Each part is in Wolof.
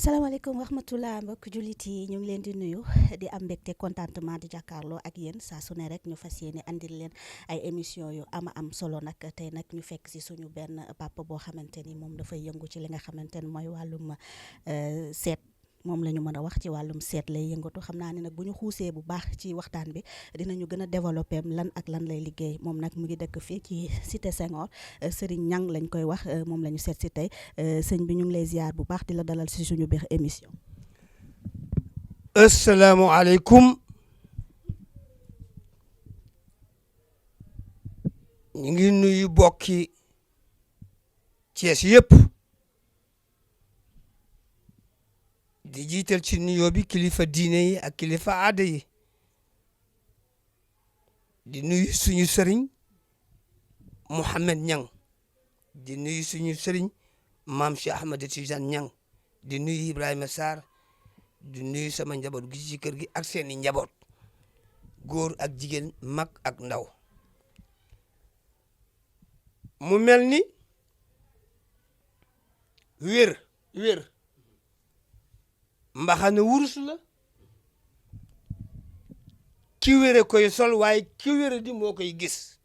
salaamaaleykum wa rahmatulah mbokk jullit yi ñu ngi leen di nuyu di am mbégte contentement di jàkkaarloo ak yéen saa su ne rek ñu fas yéene andil leen ay émission yu am solo nag tey nag ñu fekk si suñu benn papa boo xamante ni moom dafay yëngu ci li nga xamante ni mooy wàllum seet moom la ñu mën a wax ci wàllum seet lay yëngatu xam naa ne nag bu ñu xuusee bu baax ci waxtaan bi dinañu gën a développé lan ak lan lay liggéey moom nag mu ngi dëkk fii ci cité Senghor Serigne Niang lañ koy wax moom la ñu seet si tey sëñ bi ñu ngi lay ziar bu baax di la dalal si suñu biir émission. asalaamualeykum ñu ngi nuyu bokki Cees yëpp di jiital ci nuyoo bi kilifa diine yi ak kilifa aada yi di nuyu suñu sëriñ Mouhamed Niang di nuyu suñu sëriñ maam Cheikh Ahmed Tidiane Niang di nuyu Ibrahima Sarr di nuyu sama njaboot gi ci kër gi ak seeni njaboot góor ak jigéen mag ak ndaw mu mel ni wér mbaxana wurus la ki wére koy sol waaye ki wére di moo koy gis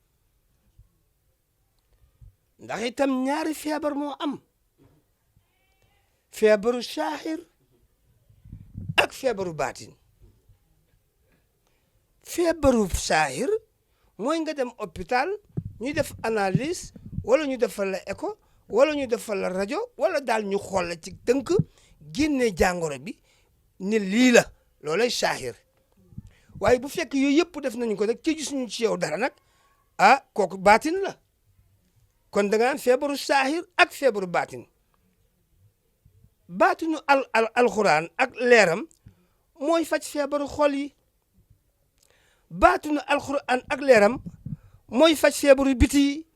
ndax itam ñaari feebar moo am feebaru saaxir ak feebaru baatin feebaru saaxir mooy nga dem hôpital ñu def analyse wala ñu defal la écho wala ñu defal la rajo wala daal ñu xool la ci tënk génne jàngoro bi ni lii la loolay saaxir waaye bu fekk yooyu yëpp def nañu ko rek ci gisuñu ci yow dara nag ah kooku baatin la kon da nga naan feebaru saaxir ak feebaru baatin baatinu alxuraan ak leeram mooy faj feebaru xol yi baatinu alxuraan ak leeram mooy faj feebaru biti yi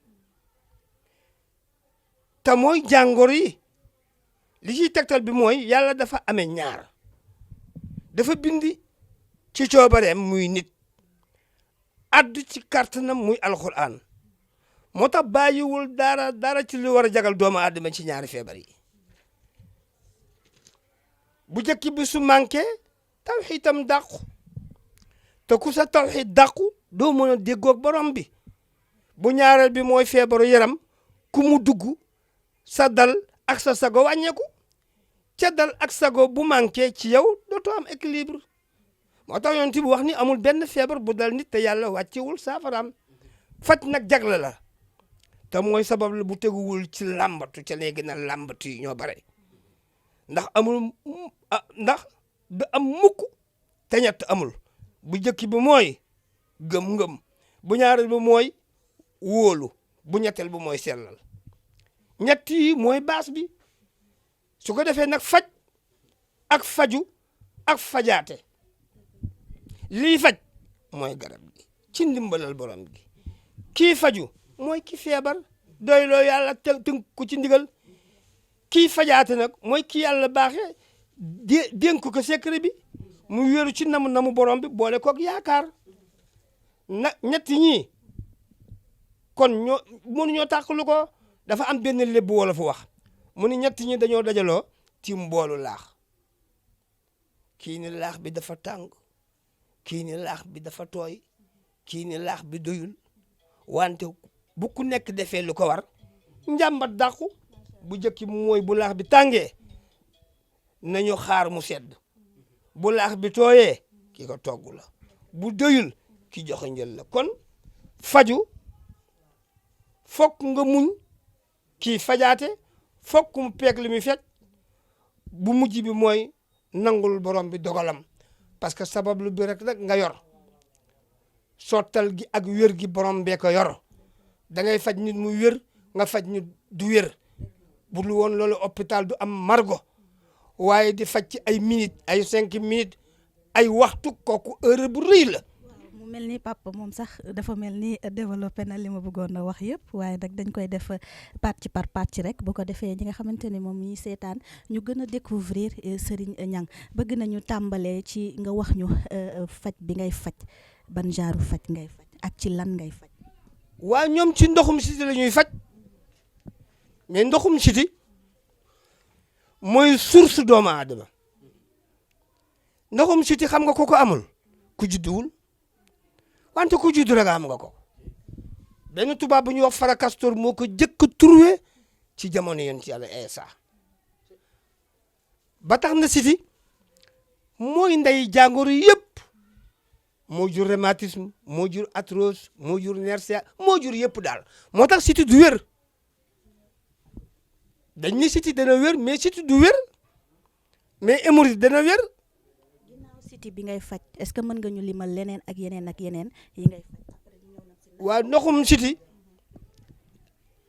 te mooy jàngoro yi li ciy tegtal bi mooy yàlla dafa amee ñaar dafa bindi ci coobareem muy nit addu ci kàttanam muy alxuraan moo tax bàyyiwul dara ci lu war a jagal doomu aadama ci ñaari feebar yi bu njëkk bi su manqué tawxiidam dàqu te ku sa tawxiid dàqu doo mën a déggoog borom bi bu ñaareel bi mooy feebaru yaram ku mu dugg sa dal ak sa sago wàññeeku ca dal ak sago bu manqué ci yow dootoo am équilibre moo tax yonent bi wax ni amul benn feebar bu dal nit te yàlla wàccewul saafaraam faj nag jagle la te mooy sabab la bu teguwul ci làmbatu ca léegi na làmbatu yi ñoo bare ndax amul ndax du am mukk te ñett amul bu njëkk bi mooy gëm-ngëm bu ñaareel bi mooy wóolu bu ñetteel bi mooy sellal ñett yi mooy baas bi su ko defee nag faj ak faju ak fajaate lii faj mooy garab gi ci ndimbalal borom gi kii faju mooy ki feebar doy loo yàlla tënk ko ci ndigal kii fajaate nag mooy ki yàlla baaxee dénk ko secret bi mu wéeru ci namu borom bi boole koog yaakaar na ñett ñii kon mënuñoo tàqalu ko dafa am benn lébb wala fu wax mu ni ñett ñi dañoo dajaloo ci mboolu laax kii ni laax bi dafa tàng kii ni laax bi dafa tooy kii ni laax bi doyul wante bu ku nekk defee lu ko war njàmbat dàqu bu njëkk mooy bu laax bi tàngee nañu xaar mu sedd bu laax bi tooyee ki ko togg la bu doyul ki joxe njël la kon faju fokk nga muñ kii fajaate fokk mu peeg li muy fekk bu mujj bi mooy nangul borom bi dogalam parce que sabab lu bi rek nga yor sottal gi ak wér gi borom bee ko yor da ngay faj nit mu wér nga faj nit du wér bu lu woon loolu hôpital du am margo waaye di faj ci ay minutes ay 5 minutes ay waxtu kooku heure bu rëy la. mu mel ni papa moom sax dafa mel ni développé na li ma bëggoon a wax yëpp waaye nag dañ koy def pàcc par pàcc rek bu ko defee ñi nga xamante ni moom ñi seetaan ñu gën a découvrir Serigne Niang bëgg nañu tàmbalee ci nga wax ñu faj bi ngay faj ban genre faj ngay faj ak ci lan ngay faj. waa ñoom ci ndoxum siti la ñuy faj mais ndoxum siti mooy source doomu aadama ndoxum siti xam nga ko ko amul ku judduwul wante ku juddu rek am nga ko benn tubaab bu ñuy wax Fara Castor moo ko jëkk a trouvé ci jamono yonent Yàlla Iisaa ba tax na siti mooy ndey jàngoro yëpp moo jur rhumatisme moo jur arthrose moo jur nerf sciatique moo jur yëpp daal moo tax siti du wér dañ ni siti dana wér mais siti du wér mais hémorroïde dana wér. ginnaaw siti bi ngay faj est-ce que mën nga ñu limal leneen ak yeneen yi ngay faj. waaw ndoxum siti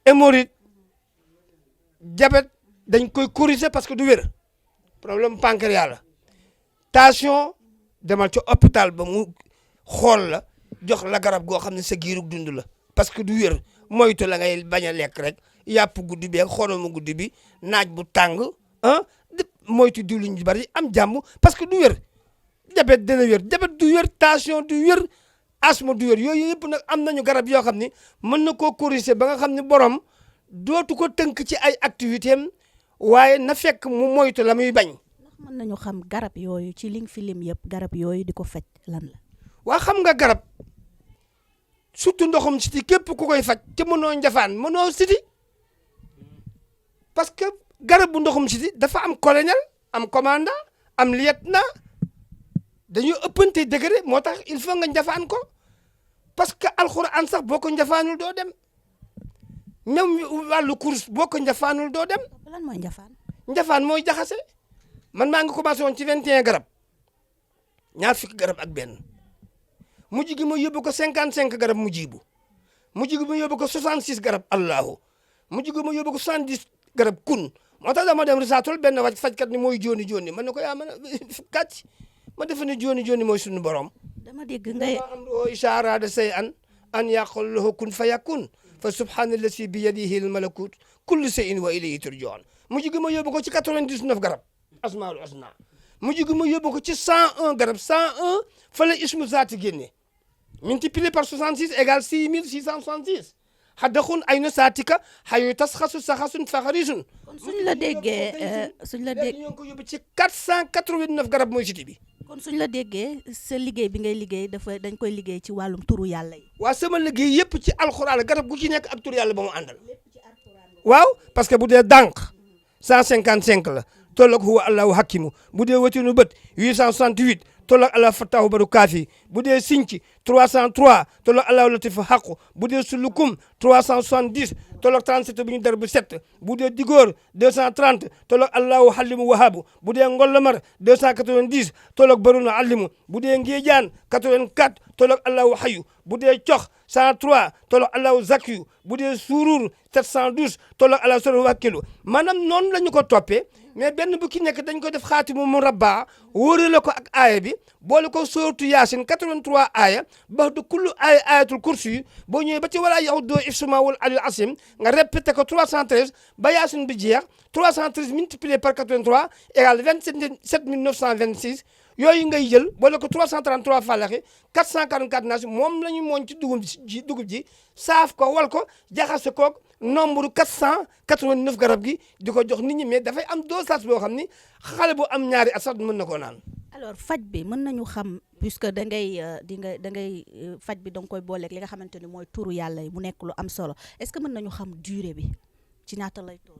hémorroïde diabète dañ koy corriger parce que du wér problème pancréas la tension demal ci hôpital ba mu xool la jox la garab goo xam ne sa giirug dund la parce que du wér moytu la ngay bañ a lekk rek yàpp guddi bi ak xoromu guddi bi naaj bu tàng moytu diwlin ji bari am jàmm parce que du wér diabète dana wér diabète du wér tension du wér asthme du wér yooyu yëpp nag am nañu garab yoo xam ne mën na koo corriger ba nga xam ne borom dootu ko tënk ci ay activité am waaye na fekk mu moytu la muy bañ. ndax mën nañu xam garab yooyu ci li nga fi lim yëpp garab yooyu di ko faj lan la. waa xam nga garab surtout ndoxum siti képp ku koy faj te mënoo njafaan mënoo siti parce que garab bu ndoxum siti dafa am colonel am commandant am lieutenant dañuy ëppante degré moo tax il faut nga njafaan ko parce que alxuraan sax boo ko njafaanul doo dem même wàllu course boo ko njafaanul doo dem. lan mooy njafaan. njafaan mooy jaxase man maa ngi commencé woon ci 21 garab ñaar fukki garab ak benn mujj gi ma yóbbu ko 55 garab mu jiibu mujj gi ma yóbbu ko 66 garab allahu mujj gi ma yóbbu ko 70 garab kun moo tax dama dem risaatul benn wàcc fajkat ni mooy jooni jooni man ne ko yaa man kàcc ma defe ne jooni jooni mooy suñu borom. dama dégg ngay am o ishaaraada say an yaqul lahu kun fa yakun fa subhaanallazi bi yadihi al malakut kullu shay'in wa ilayhi turja'un mujj gi ma yóbbu ko ci 99 garab asmaul husna mujj gi ma yóbbu ko ci 101 garab 101 fa la ismu zaati génne multiplié par 66 égale 6666 xaddaxun ay na saatika xayu tasxasu saxasun faxarisun. kon suñ la déggee léegi ñoo ngi ko yóbbu ci 489 garab mooy siti bi. kon suñ la déggee sa liggéey bi ngay liggéey dañ koy liggéey ci wàllum turu yàlla yi. waa sama liggéey yëpp ci alxuraan garab gu ci nekk ak turu yàlla ba mu àndal. waaw parce que bu dee dànq 155 la tolloog huwa allahu hakimu bu dee watinu bët 868 tolloog allah fattahu baru kaafi bu dee sinci 303 tolloog allahu latifu haqu bu dee sulukum 370 tolloog 37 bu ñu dar bu 7 bu dee digóor 230 tolloog allahu halimu wahabu bu dee ngollamar 290 tolloog baruna alimu bu dee ngéejaan 84 tolloog allahu hayu bu dee cox 103 tolloog allahu zakiyu bu dee suurur 712 tolloog allahu solo wakkilu maanaam noonu la ñu ko toppee mais benn bu ki nekk dañ ko def xaatimu mu rabba wóorale ko ak aaya bi boole ko sóoratu yaasin 83 aaya ba du kullu aaya ayatul kursi yi boo ñëwee ba ci wala yahuddoo ifsuma wal alil asim nga répété ko 313 ba yaasin bi jeex 313 multiplié par 83 égale 27 926 yooyu ngay jël boole ko 333 falaxi 444 naas moom la ñu mooñ ci dugub ji saaf ko wal ko jaxase koog nombre 489 garab gi di ko jox nit ñi mais dafay am dosage boo xam ni xale bu am ñaari at sax mën na koo naan. alors faj bi mën nañu xam puisque da ngay faj bi da nga koy booleeg li nga xamante ni mooy turu yàlla yi mu nekk lu am solo est-ce que mën nañu xam durée bi ci ñaata lay toll.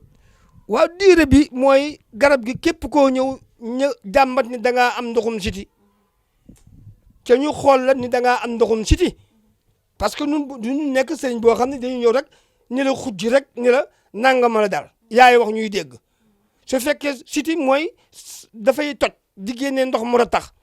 waaw durée bi mooy garab gi képp koo ñëw jàmbat ni da ngaa am ndoxum siti ca ñu xool la ni da ngaa am ndoxum siti parce que ñun duñu nekk sëriñ boo xam ne dañu ñëw rek ni la xujji rek ni la nangama la dal yaay wax ñuy dégg su fekkee siti mooy dafay toj di génne ndox mu tax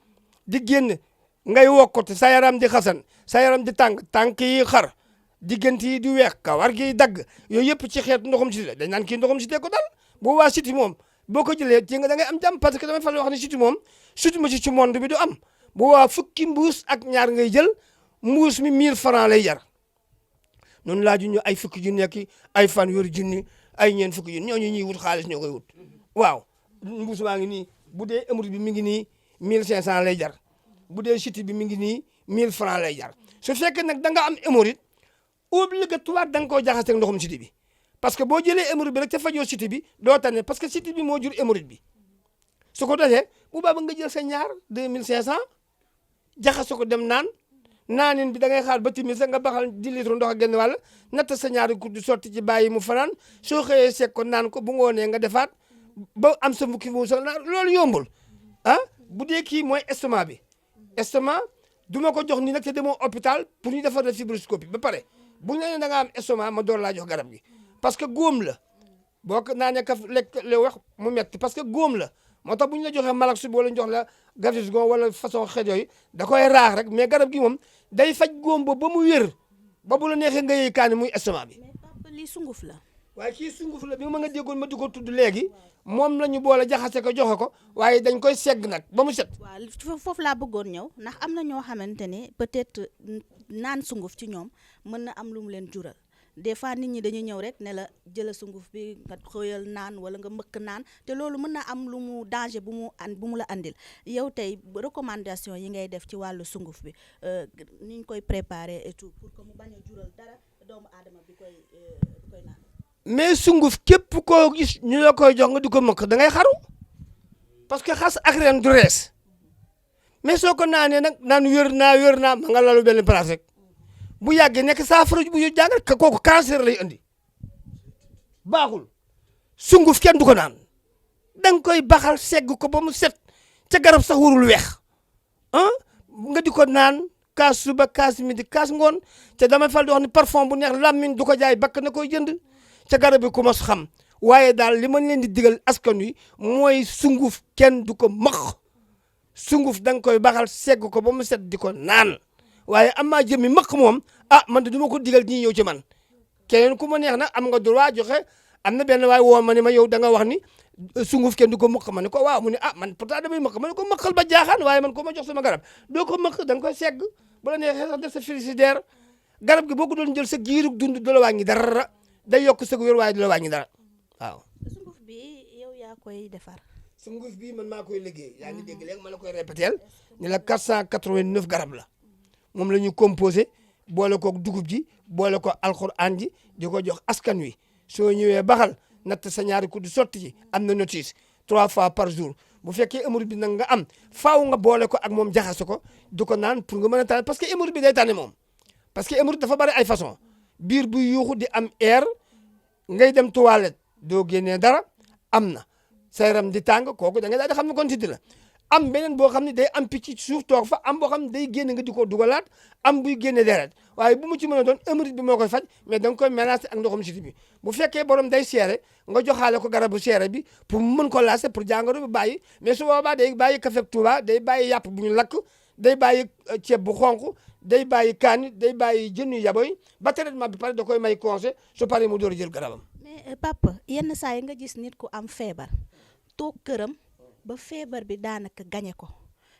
di génn ngay wokkati sa yaram di xasan sa yaram di tànk yi xar diggante yi di weex kawar gi dagg yooyu yëpp ci xeetu ndoxum siti la dañ naan kii ndoxum siti ko dal boo waa siti moom boo ko jëlee ci nga da ngay am jàmm parce que damay faral wax ne siti moom siti ma ci monde bi du am bu waa fukki mbuus ak ñaar ngay jël mbuus mi 1000 francs lay jar noonu laaju ñu ay fukki junni ak ay fanweeri junni ay ñeen fukki junni ñooñu ñuy wut xaalis ñoo koy wut waaw mbuus maa ngi nii bu dee émeri bi mi ngi nii 1500 lay jar bu dee siti bi mi ngi nii 1000 francs lay jar su fekkee nag da nga am hémorroïde obligatoire da nga koo jaxase ak ndoxum siti bi parce que boo jëlee hémorroïde bi rek te fajoo cité bi doo tane parce que cité bi moo jur hémorroïde bi su ko defee bu baax ba nga jël sa ñaar 2500 jaxase ko dem naanin bi da ngay xaar ba timis nga baxal 10 litres ndox ak genn wàll natt sa ñaari kudd sotti ci bàyyi mu fanaan soo xëyee sekk ko naan ko bu ngoonee nga defaat ba am sa fukki mu sa loolu yombul bu dee kii mooy estomac bi estomac du ma ko jox ni nag te demoo hôpital pour ñu defar la fibroscopie ba pare bu ñu la nee da nga am estomac ma door laa jox garab gi parce que góom la boo ko naanee kaf lekk le wax mu metti parce que góom la moo tax bu ñu la joxee malax wala ñu jox la gaviscon wala façon xeet yooyu da koy raax rek mais garab gi moom day faj góom ba mu wér ba bu la neexee nga yëy kaani muy estomac bi. mais papa lii sunguf la. waaye kii sunguf la bi ma nga déggoon ma di ko tudd léegi moom la ñu boole jaxase ko joxe ko waaye dañ koy segg nag ba mu set. waaw foofu laa bëggoon ñëw ndax am na ñoo xamante ne peut-être naan sunguf ci ñoom mën na am lu mu leen jural des fois nit ñi dañuy ñëw rek ne la jëla sunguf bi nga xëyal naan wala nga mëkk naan te loolu mën na am lu mu danger bu mu la andil yow tey recommandation yi ngay def ci wàllu sunguf bi ni ñu koy préparer et tout pour que mu bañ a jural dara doomu aadama bi koy naan. mais sunguf képp koo gis ñu la koy jox nga di ko mëkk da ngay xaru parce que xas ak ren du rees mais soo ko naanee nag naan wér naa ma nga lalu benn place rek bu yàggee nekk saafara bu ñu jàngal kooku cancer lay andi baaxul sunguf kenn du ko naan da nga koy baxal segg ko ba mu set ca garab sax warul weex nga di ko naan kaas suba kaas midi kaas ngoon te damay fal di wax ni parfum bu neex làmmiñ du ko jaay bakk na koy jënd ca garab bi ku mos xam waaye daal li ma leen di digal askan wi mooy sunguf kenn du ko max sunguf da nga koy baxal segg ko ba mu set di ko naan waaye am maa jëmmi mëkk moom man de du ma ko digal ñi ñëw ci man keneen ku ma neex na am nga droit joxe am na benn waay woo ma ne ma yow da nga wax ni sunguf kenn du ko mëkk ma ne ko waaw mu ne man pourtant damay mëkk ma ne ko mëkkal ba jaaxaan waaye man ko ma jox sama garab doo ko mëkk da nga koy segg bu la neexee sax def sa frigidaire garab gi boo ko doon jël sa giirug dund du la wàññi dara day yokk sa wér waaye du la wàññi dara waaw. sunguf bi yow yaa koy defar. sunguf bi man maa koy liggéey yaa ngi dégg léegi ma la koy répéter ni la 489 garab la moom la ñu composé boole kook dugub ji boole ko alxuraan ji di ko jox askan wi soo ñëwee baxal natt sa ñaari kudd sotti ci am na notice 3 fois par jour bu fekkee hémorroïde bi nag nga am faaw nga boole ko ak moom jaxase ko du ko naan pour nga mën a tànn parce que hémorroïde bi day tànne moom parce que hémorroïde dafa bari ay façon biir buy yuuxu di am air ngay dem toilette doo génnee dara am na sa yaram di tàng kooku da nga daal di xam ne kon tiddi la am beneen boo xam ne day am picc suuf toog fa am boo xam ne day génn nga di ko dugalaat am buy génne deret waaye bu mu ci mën a doon hémorroïde bi moo koy faj mais da nga koy mélanger ak ndoxum siti bi bu fekkee borom day seere nga joxaale ko garabu seere bi pour mu mën ko laase pour jàngoro bi bàyyi mais su boobaa day bàyyi café Touba day bàyyi yàpp bu ñu lakk day bàyyi ceeb bu xonq day bàyyi kaani day bàyyi jën yu yaboy ba traitement bi pare da koy may conseil su paree mu door a jël garabam. mais papa yenn saa yi nga gis nit ku am feebar toog këram ba feebar bi daanaka gañe ko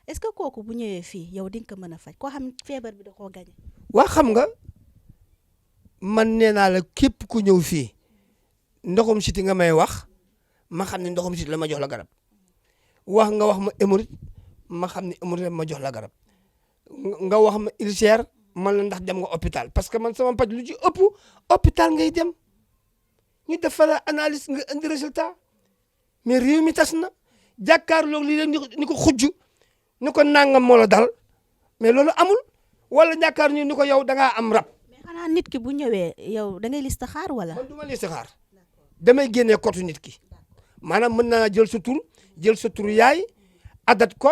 est-ce que kooku bu ñëwee fii yow di nga ko mën a faj koo xam feebar bi da koo gañe. waa xam nga man nee naa la képp ku ñëw fii ndoxum siti nga may wax ma xam ne ndoxum siti la ma jox la garab wax nga wax ma hémorroïde ma xam ne hémorroïde ma jox la garab nga wax ma ulcère man la ndax dem nga hôpital parce que man sama paj lu ci ëpp hôpital ngay dem ñu defal la analyse nga indi résultat mais réew mi tas na jàkkaarloog lii ni ko xujj ni ko nangam moo la dal mais loolu amul wala jàkkaar ñu ni ko yow da ngaa am rab. mais xanaa nit ki bu ñëwee yow da ngay listixaar wala. man du ma listixaar damay génnee kotu nit ki maanaam mën naa jël sa tur yaay adat ko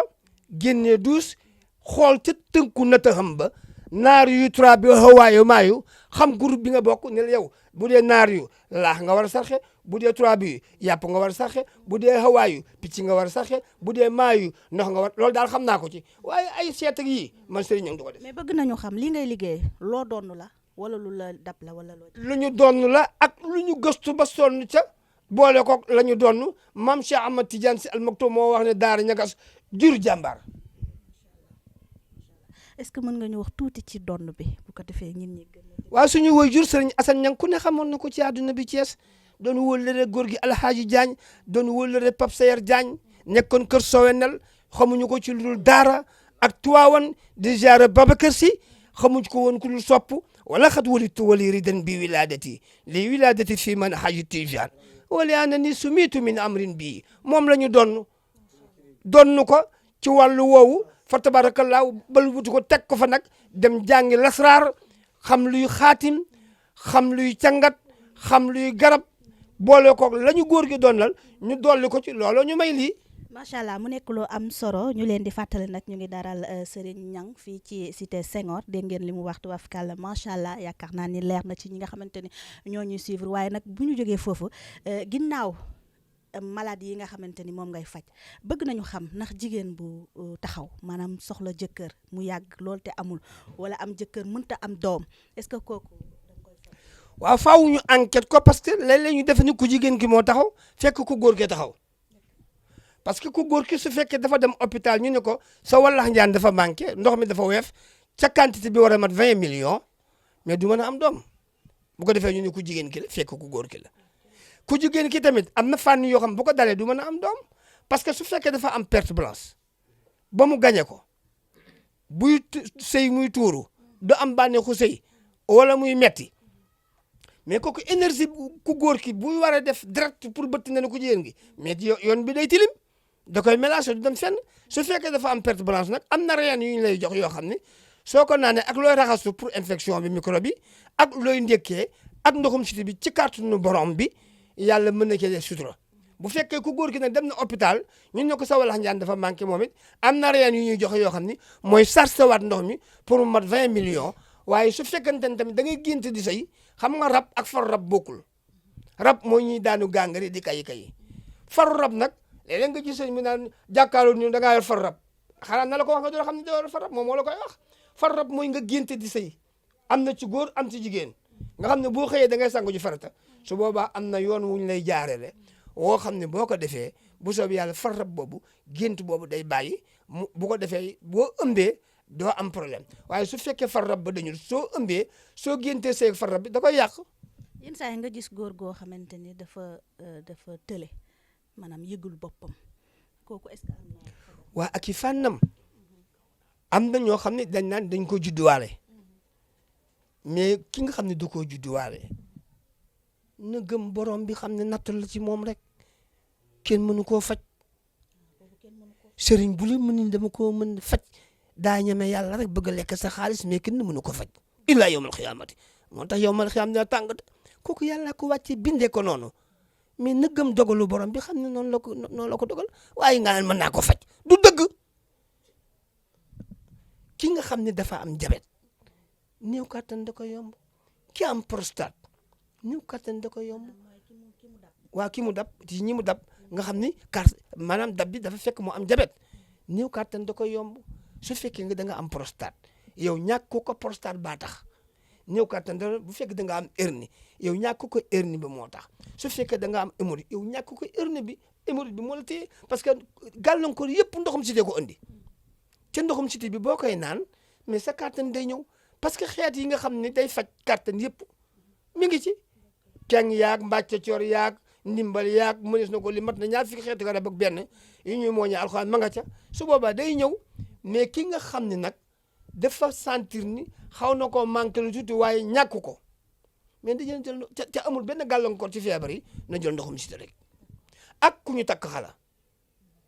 génnee douze xool ca tënku na taxam ba naar yu trois bi xawaayu maayu xam groupe bi nga bokk ne la yow bu dee naar yu laax nga war a sarxe bu dee trois bi yàpp nga war a sarxe bu dee xawaayu picc nga war a sarxe bu dee maayu ndox nga war loolu daal xam naa ko ci waaye ay seet ak yii man sëriñ ña ngi du ko def. mais bëgg nañu xam li ngay liggéey loo doon la wala lu la dab la wala loo. lu ñu doon la ak lu ñu gëstu ba sonn ca boole ko la ñu doon maam Cheikh Ahmad Tidiane Sy Al Maktoum moo wax ne daara ñagas jur jàmbaar. est-ce que mën nga ñu wax tuuti ci donn bi bu ko defee ñin ñi gën waaw suñu waajur sëriñ Assane Niang ku ne xamoon na ko ci àdduna bi Thiès doon wóllëre góor gi Alhaaji Diagne doon wóllëre Pape Sayer Diagne nekkoon kër Sowenel xamuñu ko ci lu dul daara ak Tuwaawan di ziare Babacar Sy xamuñu ko woon ku dul sopp wala xat walitu wali ridan bi wiladati li wiladati fi man haji tijaan wala ana ni sumitu min amrin bii moom la ñu donn ko ci wàllu woowu fa tabarakallahu bal wutu ko teg ko fa nag dem jàngi lasraar xam luy xaatim xam luy cangat xam luy garab boole ko la ñu góor gi doonal ñu dolli ko ci looloo ñu may lii. macha allah mu nekk loo am solo ñu leen di fàttali nag ñu ngi daral Serigne Niang fii ci cité Senghor dégg ngeen li mu waxtu wafkàlla macha allah yaakaar naa ni leer na ci ñi nga xamante ni ñoo ñuy suivre waaye nag bu ñu jógee foofu ginnaaw maladie yi nga xamante ni moom ngay faj bëgg nañu xam ndax jigéen bu taxaw maanaam soxla jëkkër mu yàgg lool te amul wala am jëkkër mënta am doom est-ce que kooku. waaw faaw ñu enquête ko parce que léeg-léeg ñu defe ni ku jigéen ki moo taxaw fekk ku góor ke taxaw parce que ku góor ki su fekkee dafa dem hôpital ñu ne ko sa wallax njaan dafa manqué ndox mi dafa weef ca quantité bi war a mat 20 millions mais du mën a am doom bu ko defee ñu ne ku jigéen ki la fekk ku góor ki la ku jigéen ki tamit am na fànn yoo xam bu ko dalee du mën a am doom parce que su fekkee dafa am perte blanche ba mu gañe ko buy sëy muy tuuru du am bànneexu sëy wala muy metti mais kooku énergie ku góor ki buy war a def direct pour bëtt na ne ku jigéen gi mais yoon bi day tilim da koy mélanger du dem fenn su fekkee dafa am perte blanche nag am na reen yu ñu lay jox yoo xam ne soo ko naanee ak looy raxasu pour infection bi microbe bi ak looy ndékkee ak ndoxum siti bi ci kàttanu borom bi yàlla mën na cee def sutura bu fekkee ku góor ki nag dem na hôpital ñun ne ko sa walax njaan dafa manqué moom it am na reen yu ñuy joxe yoo xam ni mooy sarsewaat ndox mi pour mu mat 20 millions waaye su fekkente ne tamit da ngay gént di say xam nga rab ak faru rab bokkul rab mooy ñuy daanu gàngari di kayi faru rab nag léeg-léeg nga gis sëñ bi naan jàkkaarloo ñu da ngaa yor faru rab xanaa na la ko wax nga doon xam ne da yor faru rab moom moo la koy wax faru rab mooy nga gént di say am na ci góor am ci jigéen nga xam ne boo xëyee da ngay sangu ji farata su boobaa am na yoon wuñ lay jaarele woo xam ne boo ko defee bu soob yàlla faru rab boobu gént boobu day bàyyi mu bu ko defee boo ëmbee doo am problème waaye su fekkee faru rab ba dañul soo ëmbee soo géntee seeg faru rab bi da koy yàq. yenn saa yi nga gis góor goo xamante ni dafa tële maanaam yëgul boppam kooku est-ce que am na. waa ak i fànnam am na ñoo xam ne dañ naan dañ ko judduwaale mais ki nga xam ne du ko judduwaale na gëm borom bi xam ne nattu la ci moom rek kenn mënu koo faj sëriñ bu la mën dama koo mën faj daa ñeme yàlla rek bëgg a lekk sa xaalis mais kenn mënu ko faj illaa yawmal xiyaamati moo tax yawmal xiyaam dina tàng kooku yàlla ko wàcce bindee ko noonu mais na gëm dogalu borom bi xam ne noonu la ko dogal waaye nga naan mën naa ko faj du dëgg ki nga xam ne dafa am jabet néew kattan da ko yomb ki am prostate néew kattan da ko yomb waa ki mu dab ci ñi mu dab nga xam ni maanaam dab bi dafa fekk mu am jabet néew kattan da ko yomb su fekkee nga da nga am prostate yow ñàkk ko prostate baa tax néew kattan da bu fekkee da nga am hernie yow ñàkk ko hernie bi moo tax su fekkee da nga am hémorroïde yow ñàkk ko hernie bi hémorroïde bi moo la téye parce que gàllankoor yëpp ndoxum sité ko andi te ndoxum sité bi boo koy naan mais sa kattan day ñëw parce que xeet yi nga xam ne day faj kattan yëpp mi ngi ci keng yaag mbàcce coor yaag ndimbal yaag mënees na ko li mat na ñaar fukki xeetu garab ak benn yi ñuy mooñee alxuraan ma nga ca su boobaa day ñëw mais ki nga xam ne nag dafa sentir ni xaw na koo manqué lu tuuti waaye ñàkk ko mais da jël ca amul benn gàllankoor ci feebar yi na jël ndoxum sité rek ak ku ñu takk xala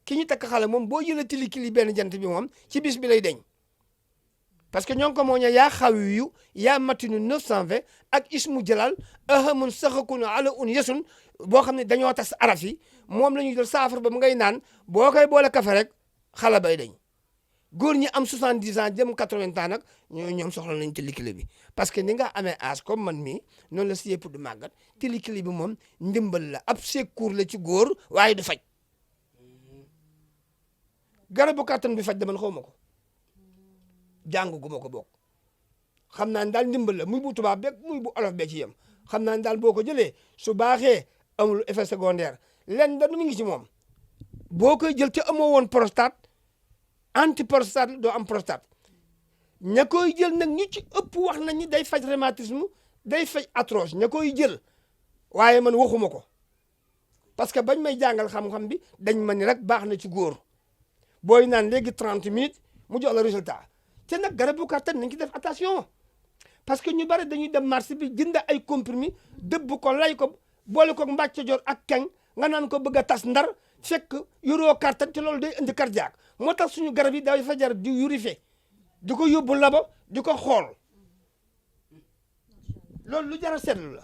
ki ñu takk xala moom boo jëlee tili benn jant bi moom ci bis bi lay deñ parce que ñoo ngi ko mooñee yaa xawiyu yaa matinu 920 ak ismu jalal ahamun saxakun ala un yesun boo xam ne dañoo tas araf yi moom la ñuy jël saafara ba mu ngay naan boo koy boole kafe rek xala bay dañ góor ñi am 70 ans jëm 80 ans nag ñoom soxla nañ tilikili bi parce que ni nga amee âge comme man mii noonu la si yëpp du màggat tilikili bi moom ndimbal la ab secours la ci góor waaye du faj garabu kàttan bi faj da man xaw ma ko jàng gu ma ko bokk xam naa ne daal ndimbal la muy bu tubaab beeg muy bu olof bee ci yem xam naa ne daal boo ko jëlee su baaxee amul effet secondaire len da mu ngi ci moom boo koy jël te amoo woon prostate anti prostate doo am prostate ña koy jël nag ñu ci ëpp wax nañ ni day faj rhumatisme day faj arthrose ña koy jël waaye man waxuma ko parce que bañ may jàngal xam-xam bi dañ ma ni rek baax na ci góor booy naan léegi 30 minutes mu jox la résultat te nag garabu kàttan nañ ci def attention parce que ñu bari dañuy dem marché bi jënd ay comprimés dëbb ko lay ko boole ko mbàcc jor ak keng nga naan ko bëgg a tas ndar fekk yoroo kartan te loolu day indi cardiaque moo tax suñu garab yi day fa jar di yurife di ko yóbbu labo di ko xool loolu lu jar a seetlu la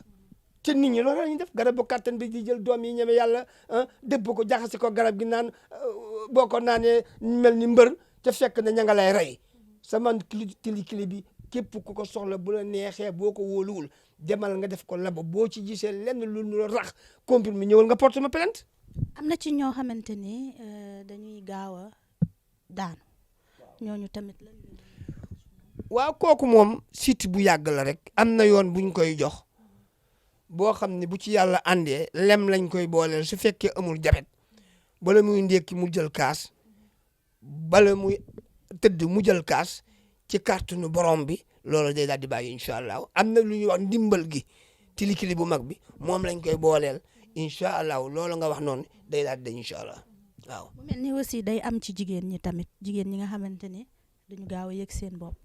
te nit ñi loolu la ñuy def garab bu kattan bi di jël doom yi ñeme yàlla dëbb ko jaxase ko garab gi naan boo ko naanee mel ni mbër te fekk na ña nga lay rey sama kili bi képp ku ko soxla bu la neexee boo ko wóoluwul demal nga def ko labo boo ci gisee lenn lu rax comprimé ñëwal nga porte ma plainte. am na ci ñoo xamante ni dañuy gaaw a daanu ñooñu tamit la. waaw kooku moom site bu yàgg la rek am na yoon buñ koy jox boo xam ne bu ci yàlla àndee lem lañ koy booleel su fekkee amul jabet bala muy ndékki mu jël kaas bala muy tëdd mu jël kaas ci kàttanu borom bi loolu day daal di bàyyi incha allah am na lu ñuy wax ndimbal gi tilikili bu mag bi moom lañ koy booleel incha allah loolu nga wax noonu day daal di incha allah waaw. mu mel ni aussi day am ci jigéen ñi tamit jigéen ñi nga xamante ni dañu gaaw a yëg seen bopp.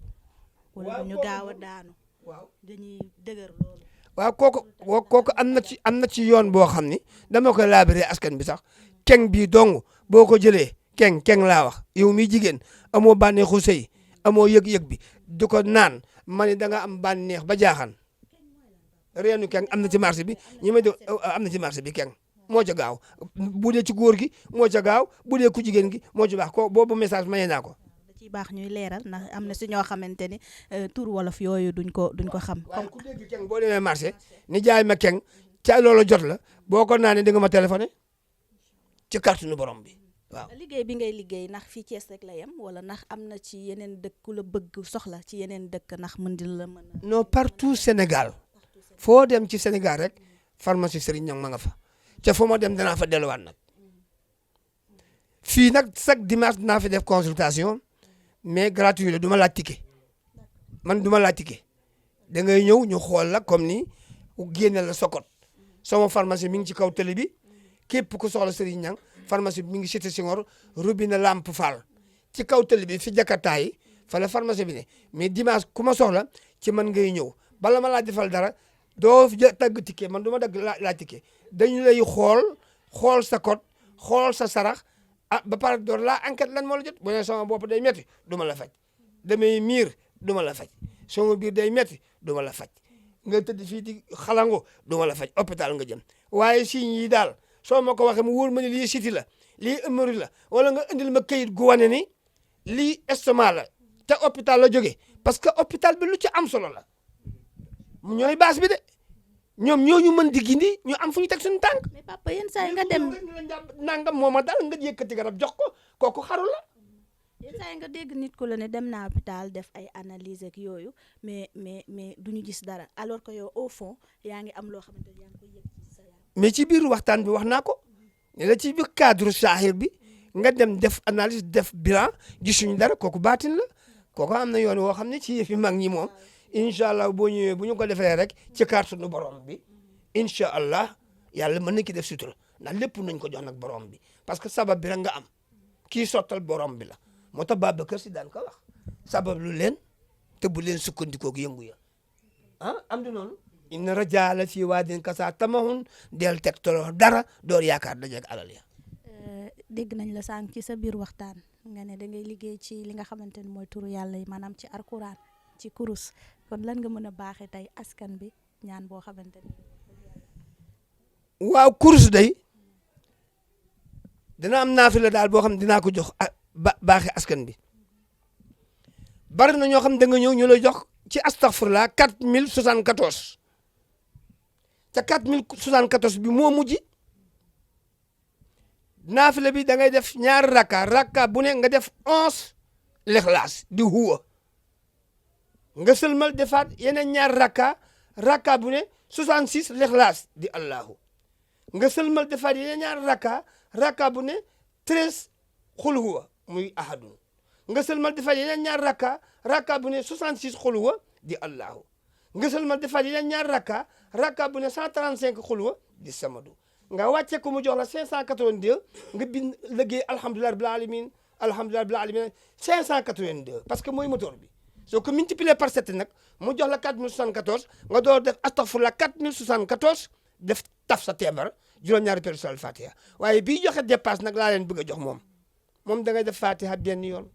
wala dañu gaaw a daanu. waaw dañuy dëgër loolu. waaw kooku am na ci yoon boo xam ni dama koy laabiree askan bi sax keng bii dong boo ko jëlee keng laa wax yow mi jigéen amoo bànneexu sëy amoo yëg-yëg bi di ko naan ma ne da nga am bànneex ba jaaxaan reenu keng am na ci marché bi ñi may def am na ci marché bi keng moo ca gaaw bu dee ci góor gi moo ca gaaw bu dee ku jigéen gi moo ci baax ko boobu message maye naa ko. ci baax ñuy leeral ndax am na si ñoo xamante ni tur wolof yooyu duñ ko xam. waaw ku dégg keng boo demee marché ni jaay ma keng ca loolu jot la boo ko naanee di nga ma téléphoné ci kàttanu borom bi waaw. liggéey bi ngay liggéey ndax fii Thiès rek la yem wala ndax am na ci yeneen dëkk ku la bëgg soxla ci yeneen dëkk ndax mën di la mën a. non partout Sénégal foo dem ci Sénégal rek pharmacie Serigne Niang ma nga fa ca foo ma dem danaa fa delluwaat nag fii nag chaque dimanche dinaa fi def consultation. mais gratuit la du ma laaj ticket man du ma laaj ticket da ngay ñëw ñu xool la comme ni génne la sokot sama pharmacie mi ngi ci kaw télé bi képp ku soxla Serigne Niang pharmacie bi mi ngi cité Senghor robinet Lamp Fall ci kaw télé bi fi Jakarta yi fa la pharmacie bi ne mais dimanche ku ma soxla ci man ngay ñëw bala ma laa defal dara doo tagg ticket man du ma dagg laaj ticket dañu lay xool sa code xool sa sarax. ba pare door laa enquête lan moo la jot bu ne sama bopp day metti du ma la faj damay miir du ma la faj sama biir day metti du ma la faj nga tëdd fii di xalango du ma la faj hôpital nga jëm waaye signes yi daal soo ma ko waxee mu wóor ma ne lii siti la lii ëmmëri la wala nga indil ma kayit gu wane ni lii estomac la te hôpital la jógee parce que hôpital bi lu ci am solo la ñooy base bi de ñoom ñooñu mën di gindi ñu am fu ñu teg suñu tànk. mais papa yenn saa yi nga dem nangam moo ma daal nga yëkkati garab jox ko kooku xaru la. yenn saa yi nga dégg nit ku la ne dem naa hôpital def ay analyse ak yooyu mais du ñu gis dara alors que yow au fond yaa ngi am loo xamante ne yaa ngi koy yëg ci sa yaram. mais ci biir waxtaan bi wax naa ko ne la ci biir cadre saaxir bi nga dem def analyse def bilan gisuñu dara kooku baatin la kooku am na yoon woo xam ne ci yëfi mag ñi moom. incha allah boo ñëwee bu ñu ko defee rek ci kàttanu borom bi incha allah yàlla mën na ki def sutura ndax lépp nañ ko jox nag borom bi parce que sabab bi rek nga am kii sottal borom bi la moo tax Babacar Si daan ko wax sabab lu leen te bu leen sukkandikoo ak yëngu ya am di noonu inna rajaala fii waadin kasa tamahun del teg tolo dara door yaakaar dajeeg alal ya dégg nañ la sànq ci sa biir waxtaan nga ne da ngay liggéey ci li nga xamante ne mooy turu yàlla yi maanaam ci alquran ci kurus kon lan nga mën a baaxee tey askan bi ñaan boo xamante ni. waaw kurus day dina am naafila daal boo xam ne dinaa ko jox baaxee askan bi bari na ñoo xam ne da nga ñëw ñu lay jox ci astaghfirullah 4074 te 4074 bi moo mujj naafila bi da ngay def ñaari rakka bu ne nga def 11 lixlaas di huwa nga sëlmal defaat yeneen ñaar rakka bu ne 66 lixlaas di allahu nga sëlmal defaat yeneen ñaar rakka bu ne 13 xul huwa muy ahadun nga sëlmal defaat yeneen ñaar rakka bu ne 66 xul huwa di allahu nga sëlmal defaat yeneen ñaar rakka bu ne 135 xul huwa di samadu nga wàcce ko mu jox la 582 nga bind liggéey alhamdulilah rabbil alamin 582 parce que mooy moteur bi soo ko multiplier par 7 nag mu jox la 4074 nga door def astaghfirullah 4074 def taf sa téeméer juróom-ñaari peru suratul fatiha waaye bii joxe dépasse nag laa leen bëgg a jox moom da ngay def fatiha benn yoon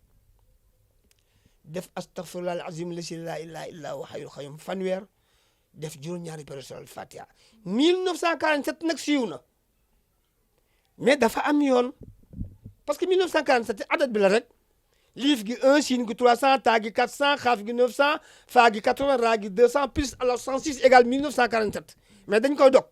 def astaghfirullah al azim lasi la ilaha illa huwa hayyul qayyum fanweer def juróom-ñaari peru suratul fatiha 1947 nag siiw na mais dafa am yoon parce que 1947 adat bi la rek liif gi 1 siin gi 300 taa gi 400 xaaf gi 900 faa gi 80 raa gi 200 plus alors 106 égale 1947 mais dañ koy dog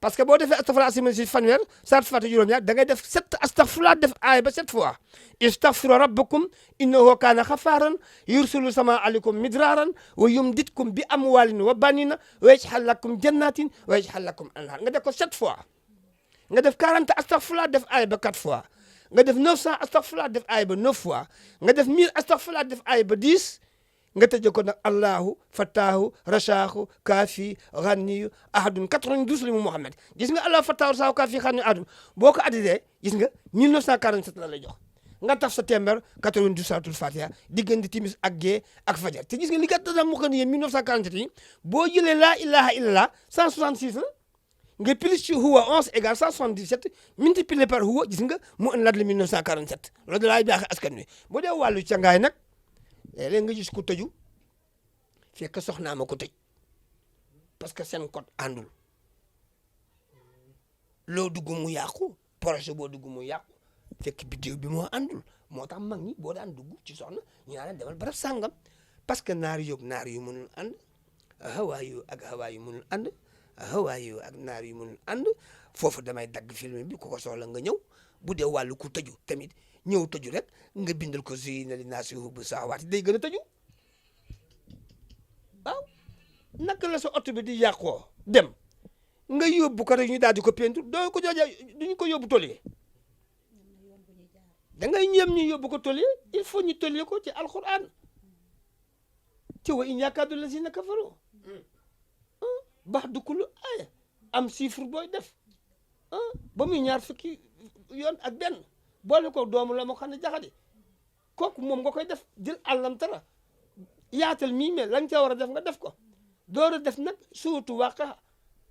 parce que boo defee astaghfirullah asimal si fanweer saat fati juróom-ñaar da ngay def 7 astaghfirullah def aay ba 7 fois istaghfiru rabbakum innahu kaana xafaaran yursilu sama aleykum midraaran wa yumditkum bi amwaalin wa banina wa yaj'al lakum jannatin wa yaj'al lakum anhaar nga def ko 7 fois nga def 40 astaghfirullah def aay ba 4 fois nga def 900 astaghfirullah def aay ba 9 fois nga def 1000 astaghfirullah def aay ba 10 nga tëjee ko nag allahu fattaahu rachaahu kaafi ganiyu ahadun 92 li mu Muhammad gis nga allahu fattaahu rachaahu kaafi ganiyu ahadun boo ko additee gis nga 1947 la lay jox nga taf sa téeméer 92 suratul fatiha diggante timis ak gee ak fajar te gis nga li kat dana mu xën yéen 1947 yi boo jëlee laa ilaha illallah 166 la nga plus ci huwa 11 égale 177 multiplié par huwa gis nga mu ëndaat la 1947 loolu da laay baaxee askan wi bu dee wàllu cangaay nag léeg-léeg nga gis ku tëju fekk soxnaa ma ko tëj parce que seen code àndul loo dugg mu yàqu projet boo dugg mu yàqu fekk bidéo bi moo àndul moo tax mag ñi boo daan dugg ci soxna ñu naan demal barab sàngam parce que naar yu mënul ànd hawaayu ak hawaayu mënul ànd hawaayu ak naar yu mënul ànd foofu damay dagg film bi ku ko soxla nga ñëw bu dee wàllu ku tëju tamit ñëw tëju rek nga bindal ko zuyyina linnaasi hubbu sahawaati day gën a tëju waaw naka la sa oto bi di yàqoo dem nga yóbbu ko rek ñu daal di ko peinture doo ko jooja duñu ko yóbbu tolli da ngay ñëm ñu yóbbu ko tolli il faut ñu tolli ko ci alquran ci wa in yakaadu lazina kafaru ba'da kulli aaya am chiffre booy def ba muy ñaar fukki yoon ak benn boole ko doomu la moo xam ne jaxadi kooku moom nga koy def jël àllam tara yaatal mii mais la nga cee war a def nga def ko door a def nag surtout wàqa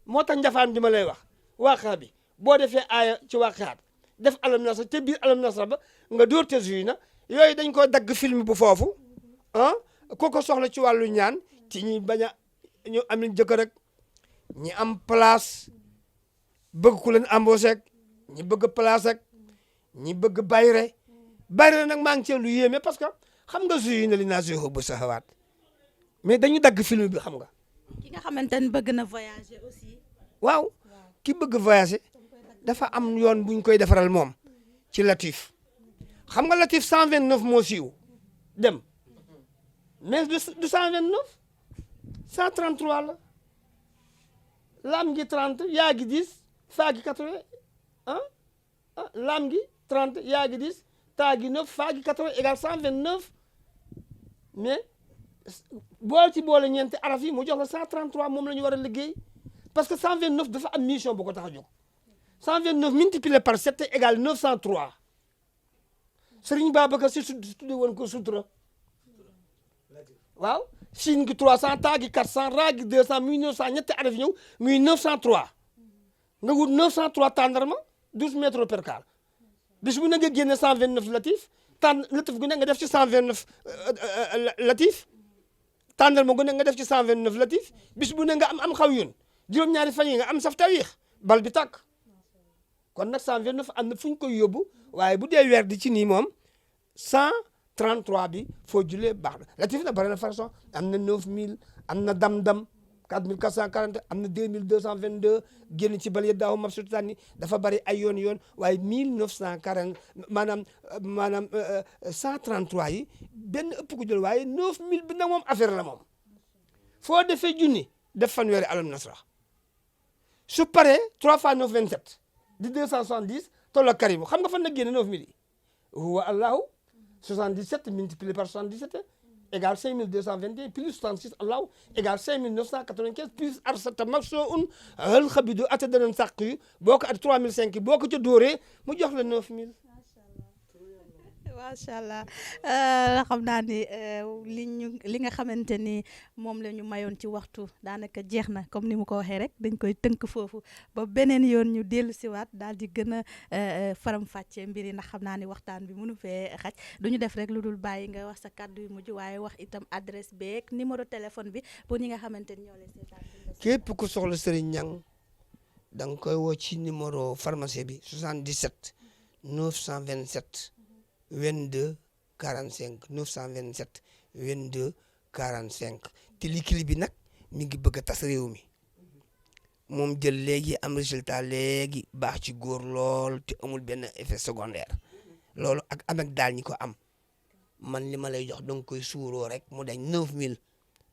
moo tax njafaan bi ma lay wax wàqa bi boo defee aaya ci wàqaat def alam nasra te biir alam nasra ba nga door te zuy na yooyu dañ ko dagg film bu foofu ku ko soxla ci wàllu ñaan ci ñi bañ a ñu am jëkkër rek ñi am place bëgg ku leen embauché ak ñi bëgg place ak ñi bëgg bayre nag maa ngi ci lu yéeme parce que xam nga zuyyina linnaasi hubbu sahawaat mais dañu dagg film bi xam nga. ki nga xamante ne bëgg na voyager aussi. waaw ki bëgg voyager dafa am yoon buñ koy defaral moom ci Latif xam nga Latif 129 moo siiw dem mais du 129 133 la laam gi 30 yaa gi 10 faa gi 80 laam gi 30 yaa gi 10 taa gi 9 faa gi 80 égale 129 mais boo ci boole ñeenti araf yi mu jox la 133 moom la ñu war a liggéey parce que 129 dafa am mission bu ko tax a jóg 129 multiplié par 7 égale 903 Serigne Babacar si tudde woon ko sutura waaw siin gi 300 taa gi 400 raa gi 200 muy 900 ñetti araf ñëw muy 903 nga wut 903 tàndarma 12 mètres per quart bis bu ne nga génne 129 latif latif gu ne nga def ci 129 latif tàndarma gu ne nga def ci 129 latif bis bu ne nga am xaw yun juróom-ñaari fan yi nga am saf tawiix bal bi tàkk kon nag 129 am na fu ñu koy yóbbu waaye bu dee weer di ci nii moom 133 bi foo julee baax na latif na bari na façon am na 9000 am na dam-dam 4440 am na 2222 génn ci bal yadaahu mabsuutatan dafa bari ay yoon waaye 1940 maanaam 133 yi benn ëpp ko jël waaye 9000 bi nag moom affaire la moom foo defee junni def fanweeri alam nasra su paree 3 fois 9 27 di 270 tolloo karimu xam nga fan la génne 9000 yi huwa allahu 77 multiplié par 77 égale 5221 plus 66 allahu égale 5995 plus arsata maxsoun hal xabidu ata danoon sàq yu boo ko at 3005 boo ko ca dóoree mu jox la 9000 macha allah xam naa ni li nga xamante ni moom la ñu mayoon ci waxtu daanaka jeex na comme ni mu ko waxee rek dañ koy tënk foofu ba beneen yoon ñu dellu siwaat daal di gën a faram-fàccee mbir yi ndax xam naa ni waxtaan bi mënu fee xaj du ñu def rek lu dul bàyyi nga wax sa kàddu yu mujj waaye wax itam adresse beeg numéro téléphone bi pour ñi nga xamante ni ñoo leen seetaan. képp ku soxla Serigne Niang da nga koy woo ci numéro pharmacie bi 77 927 22 45 927 22 45 te likili bi nag mi ngi bëgg a tas réew mi moom jël léegi am résultat léegi baax ci góor lool te amul benn effet secondaire loolu ak amek daal ñi ko am man li ma lay jox danga koy suuroo rek mu dañ 9000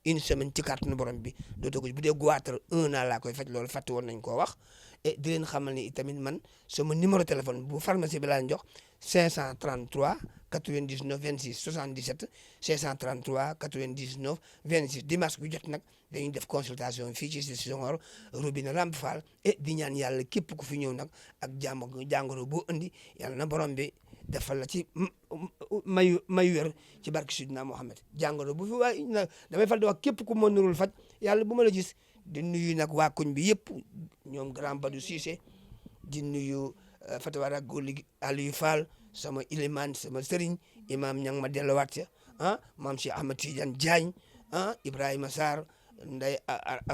une semaine ci kàttanu borom bi dootoo ko bu dee goitre 1 an laa koy faj loolu fàtte woon nañ koo wax et di leen xamal ni itamit man sama numéro téléphone bu pharmacie bi laa leen jox 533 99 26 77 533 99 26 dimanche bu jot nag dañuy def consultation fii ci Senghor robinet Lamp Fall et di ñaan yàlla képp ku fi ñëw nag ak jàngoro boo indi yàlla na borom bi defal la ci mayu wér ci barke Sidina Mohamed jàngoro bu fi waay damay fal di wax képp ku mënul faj yàlla bu ma la gis di nuyu nag waa koñ bi yëpp ñoom grand Badou Cissé di nuyu Fatawara Goli Aliou Fall sama iliman sama sëriñ imam ñang ma delluwaat ca maam Cheikh Ahmed Tidiane Diagne Ibrahima Sarr nday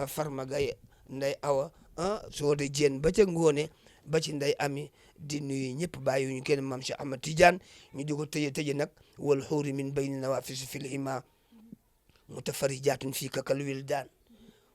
Farma Gaye nday Awa soo de Dieng ba ca Ngone ba ci nday Ami di nuyu ñëpp bàyyiwuñu kenn maam Cheikh Ahmed Tidiane ñu di ko tëje nag wal xuuri min bayni nawafisi fil ima mutafarijatun fii ka kal wildan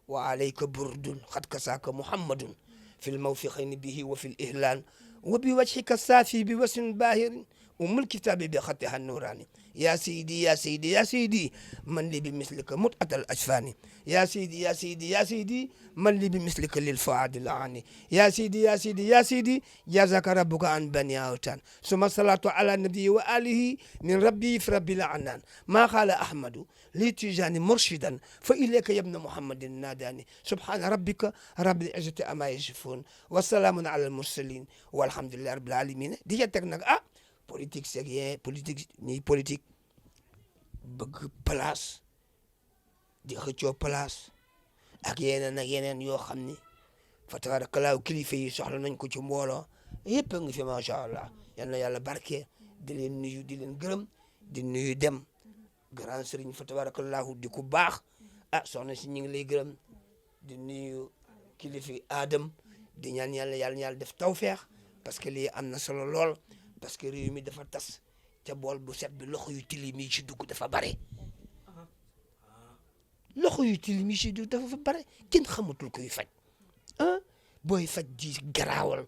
wa alayka burdun xat kasaaka muhammadun fil mawfiqayni bihi wa fil ihlan wa bi wajhika saafi bi wasin bahirin umul kitabi bi xatiha nurani ya seydi ya seydi ya seydi man li bi mislika mutatal ajfani ya seydi ya seydi ya seydi man li bi mislika lil fuadi laani ya seydi ya seydi ya seydi jazaka rabbuka an bani awtan suma salatu ala nabii wa alihi min rabbi fi rabbil anan ma qala ahmadu li tijani murshidan fa ilayka yabna muhammadin nadani subhana rabbika rabbil izzati amma yasifun wa salamun ala al mursalin walhamdulillahi rabbil alamin di ca teg nag politique c'est rien politique ñuy politique bëgg place di xëccoo place ak yeneen yoo xam ni fa tabarakallahu kilifa yi soxla nañ ko ci mbooloo yëpp a ngi fi macha allah yal na yàlla barke di leen nuyu di leen gërëm di nuyu dem grand sëriñ fa tabarakallahu di ku baax soxna si ñu ngi lay gërëm di nuyu kilifa Adam di ñaan yàlla def tawfeex parce que lii am na solo lool. parce que réew mi dafa tas ca bool bu set bi loxo yu tilim yi ci dugg dafa bare loxo yu tilim yi ci dugg dafa bare kenn xamatul koy faj booy faj ji garaawal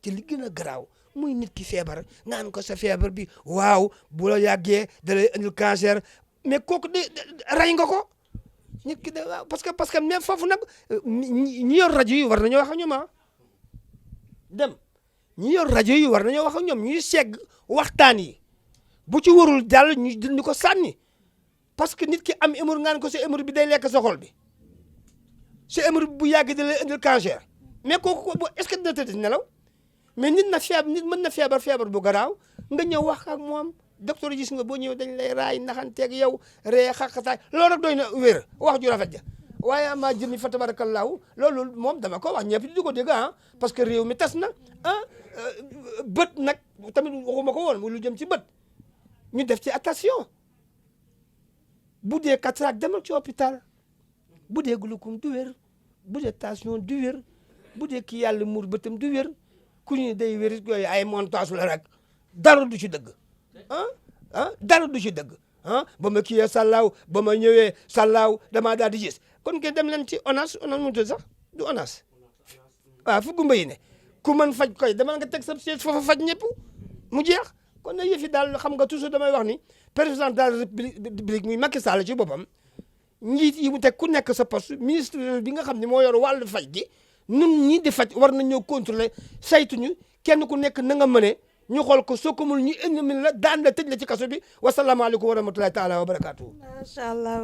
te li gën a garaaw muy nit ki feebar ngaan ko sa feebar bi waaw bu la yàggee da lay indil cancer mais kooku de rey nga ko nit ki de waaw parce que mais foofu nag ñi yor rajo yi war nañoo wax ak ñoom dem ñi yor rajo yi war nañoo wax ak ñoom ñuy segg waxtaan yi bu ci warul jàll ñu dindi ko sànni parce que nit ki am hémorroïde ngaan ko sa hémorroïde bi day lekk sa xol bi sa hémorroïde bu yàgg da lay indil cancer mais kooku est-ce que dina tëdd nelaw mais nit mën na feebar bu garaaw nga ñëw wax ak moom docteur gis nga boo ñëwee dañ lay raay naxanteeg yow ree xaqataay loolu rek doy na wér wax ju rafet ja waaye amaa jëmi fa tabarakallahu loolu moom dama ko wax ñëpp di ko dégg parce que réew mi tas na bët nag tamit waxuma ko woon lu jëm ci bët ñu def ci attention bu dee cataracte demal ci hôpital bu dee glaucome du wér bu dee tension du wér bu dee ki yàlla muur bëtam du wér ku ñu day wér yooyu ay montage la rek dara du ci dëgg dara du ci dëgg ba ma kiyee sàllaaw ba ma ñëwee sàllaaw damaa daal di gis kon ke dem leen ci ONAS mu tudd sax du ONAS waaw fu gumba yi ne ku mën faj koy dama nga teg sa siège foofa faj ñëpp mu jeex kon na yëfi daal xam nga toujours damay wax ni président de la république muy Macky Sall ci boppam njiit yi mu teg ku nekk sa poste ministre bi nga xam ne moo yor wàllu faj gi nun ñi di faj war nañoo contrôler saytuñu kenn ku nekk na nga mëne ñu xool ko soo ko mul ñu indi min la daan la tëj la ci kaso bi wasalaamaaleykum wa rahmatulahi taala wa barakaatu.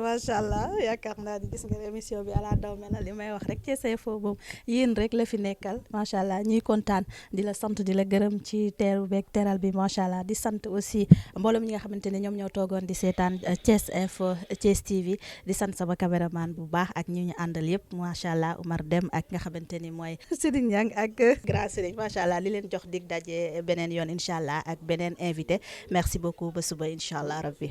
macha allah yaakaar naa ni gis nga émission bi ala daw mel na li may wax rek Thiès Info boobu yéen rek la fi nekkal macha allah ñuy kontaan di la sant di la gërëm ci teeru beeg teral bi macha allah di sant aussi mboolem ñi nga xamante ne ñoom ñoo toogoon di seetaan Thiès Info Thiès TV di sant sama caméraman bu baax ak ñi ñu àndal yëpp macha allah Oumar Dem ak nga xamante ni mooy Serigne Niang ak grand Serigne macha allah li leen jox dig daje beneen yoon incha allah ak beneen invité merci beaucoup ba suba incha allah rabbi